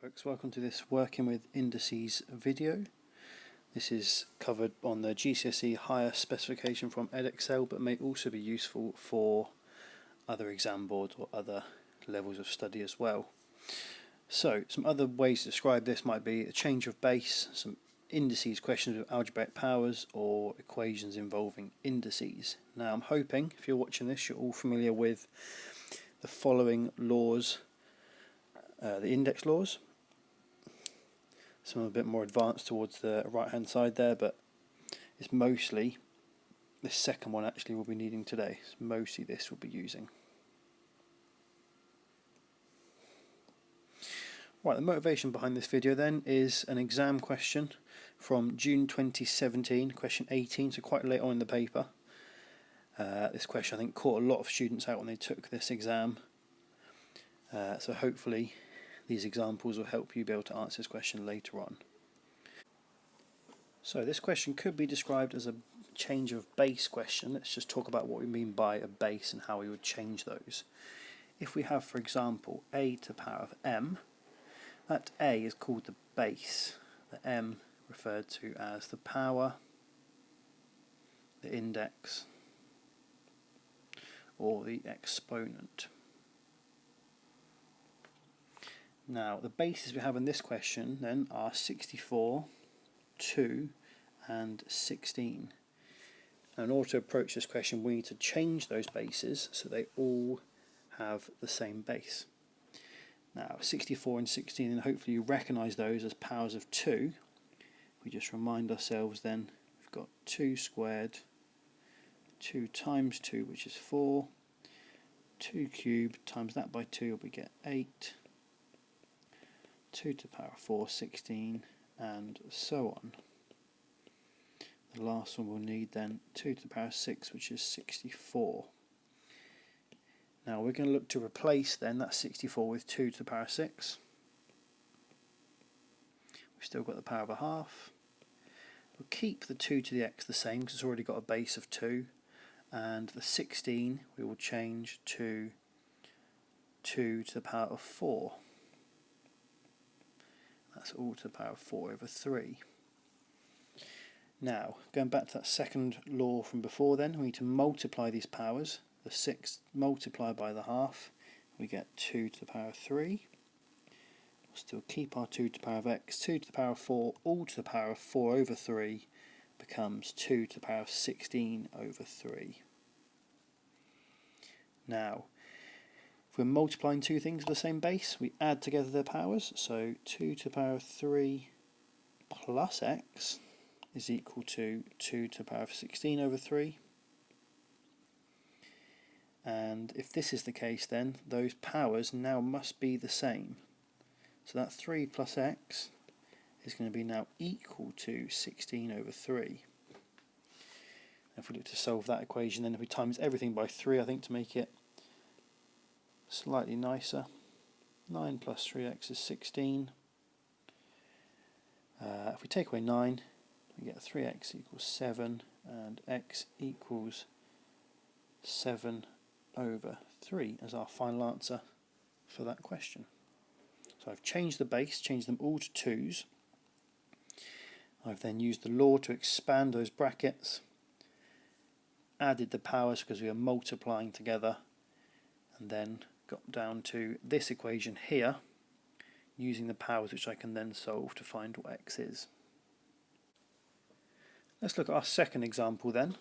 Folks, welcome to this Working with Indices video. This is covered on the GCSE higher specification from Edexcel, but may also be useful for other exam boards or other levels of study as well. So some other ways to describe this might be a change of base, some indices questions with algebraic powers, or equations involving indices. Now I'm hoping, if you're watching this, you're all familiar with the following laws, the index laws. Some a bit more advanced towards the right hand side there, but it's mostly this second one actually we'll be needing today. It's mostly this we'll be using. Right, the motivation behind this video then is an exam question from June 2017, question 18, so quite late on in the paper. This question I think caught a lot of students out when they took this exam, so hopefully these examples will help you be able to answer this question later on. So this question could be described as a change of base question. Let's just talk about what we mean by a base and how we would change those. If we have, for example, a to the power of m, that a is called the base, the m referred to as the power, the index, or the exponent. Now, the bases we have in this question then are 64, 2 and 16. Now, in order to approach this question, we need to change those bases so they all have the same base. Now, 64 and 16, and hopefully you recognise those as powers of 2. We just remind ourselves then we've got 2 squared, 2 times 2, which is 4, 2 cubed, times that by 2, we get 8, 2 to the power of 4, 16, and so on. The last one we'll need then 2 to the power of 6, which is 64. Now we're going to look to replace then that 64 with 2 to the power of 6. We've still got the power of a half. We'll keep the 2 to the x the same because it's already got a base of 2, and the 16 we will change to 2 to the power of 4. That's all to the power of 4 over 3. Now, going back to that second law from before then, we need to multiply these powers. The 6 multiplied by the half, we get 2 to the power of 3. We'll still keep our 2 to the power of x. 2 to the power of 4, all to the power of 4 over 3 becomes 2 to the power of 16 over 3. Now, if we're multiplying two things with the same base, we add together their powers. So 2 to the power of 3 plus x is equal to 2 to the power of 16 over 3. And if this is the case, then those powers now must be the same. So that 3 plus x is going to be now equal to 16 over 3. If we look to solve that equation, then if we times everything by 3, I think to make it slightly nicer, 9 plus 3x is 16. If we take away 9, we get 3x equals 7, and x equals 7 over 3 as our final answer for that question. So I've changed the base, changed them all to 2's. I've then used the law to expand those brackets, added the powers because we are multiplying together, and then got down to this equation here using the powers which I can then solve to find what x is. Let's look at our second example then.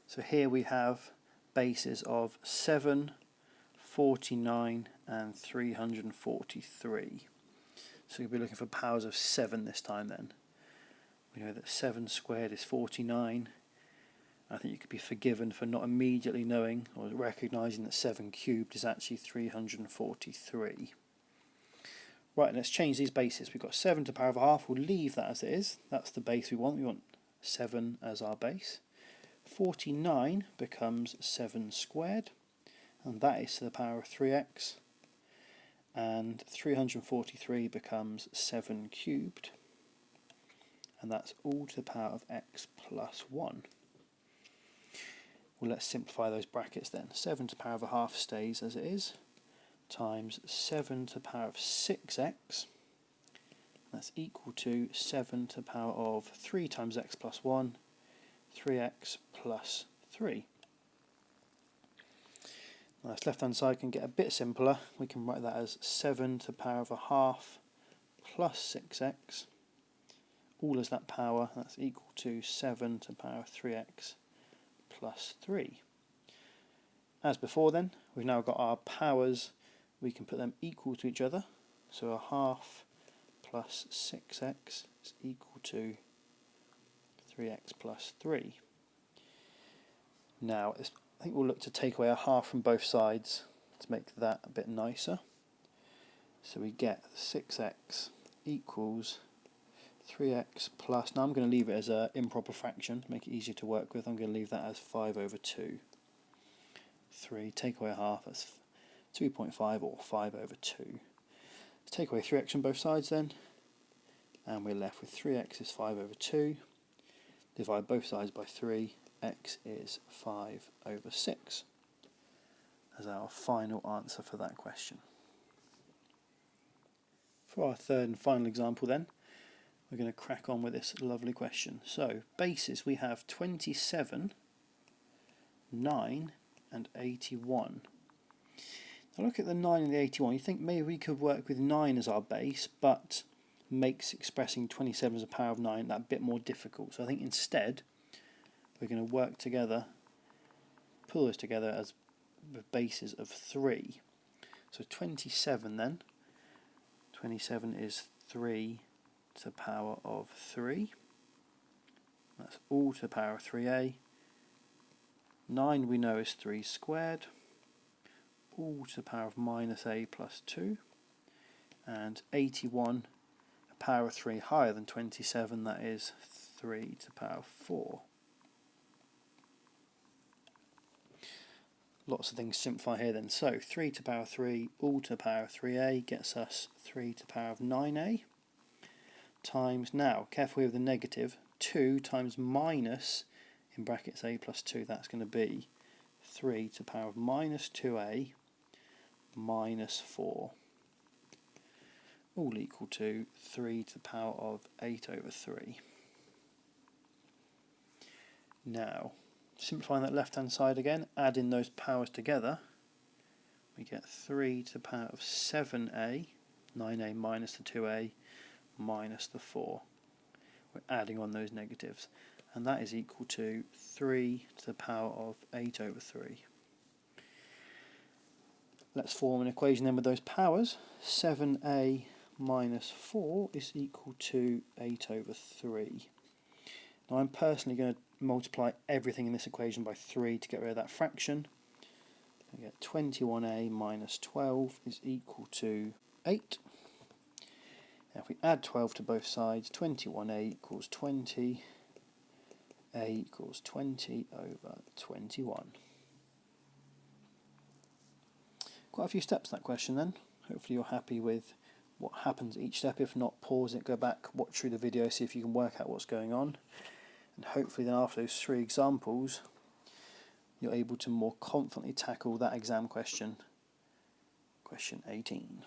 So here we have bases of 7, 49 and 343. So we'll be looking for powers of 7 this time then. We know that 7 squared is 49. I think you could be forgiven for not immediately knowing or recognising that 7 cubed is actually 343. Right, let's change these bases. We've got 7 to the power of a half. We'll leave that as it is. That's the base we want. We want 7 as our base. 49 becomes 7 squared, and that is to the power of 3x. And 343 becomes 7 cubed, and that's all to the power of x plus 1. Well, let's simplify those brackets then. 7 to the power of a half stays as it is, times 7 to the power of 6x That's equal to 7 to the power of 3 times x plus 1, 3x plus 3. Now this left hand side can get a bit simpler. We can write that as 7 to the power of a half plus 6x, all as that power. That's equal to 7 to the power of 3x plus 3. As before then, we've now got our powers, we can put them equal to each other. So a half plus 6x is equal to 3x plus 3. Now I think we'll look to take away a half from both sides to make that a bit nicer. So we get 6x equals 3x plus, now I'm going to leave it as an improper fraction to make it easier to work with. I'm going to leave that as 5 over 2. 3, take away a half, that's 2.5 or 5 over 2. Let's take away 3x from both sides then, and we're left with 3x is 5 over 2. Divide both sides by 3, x is 5 over 6 as our final answer for that question. For our third and final example then, we're going to crack on with this lovely question. So, bases we have 27, 9 and 81. Now look at the 9 and the 81. You think maybe we could work with 9 as our base, but makes expressing 27 as a power of 9 that bit more difficult. So I think instead we're going to work together, pull those together as the bases of 3. So 27 then, 27 is 3 to the power of 3. That's all to the power of 3a. 9 we know is 3 squared, all to the power of minus a plus 2. And 81, a power of 3 higher than 27, that is 3 to the power of 4. Lots of things simplify here then. So 3 to the power of 3, all to the power of 3a gets us 3 to the power of 9a. Times, now careful with the negative, 2 times minus, in brackets a plus 2, that's going to be 3 to the power of minus 2a minus 4. All equal to 3 to the power of 8 over 3. Now, simplifying that left hand side again, adding those powers together, we get 3 to the power of 7a, 9a minus the 2a, minus the 4. We're adding on those negatives, and that is equal to 3 to the power of 8 over 3. Let's form an equation then with those powers. 7a minus 4 is equal to 8 over 3. Now I'm personally going to multiply everything in this equation by 3 to get rid of that fraction. I get 21a minus 12 is equal to 8. Now if we add 12 to both sides, 21a equals 20, a equals 20 over 21. Quite a few steps in that question then. Hopefully you're happy with what happens each step. If not, pause it, go back, watch through the video, see if you can work out what's going on. And hopefully then after those 3 examples, you're able to more confidently tackle that exam question, question 18.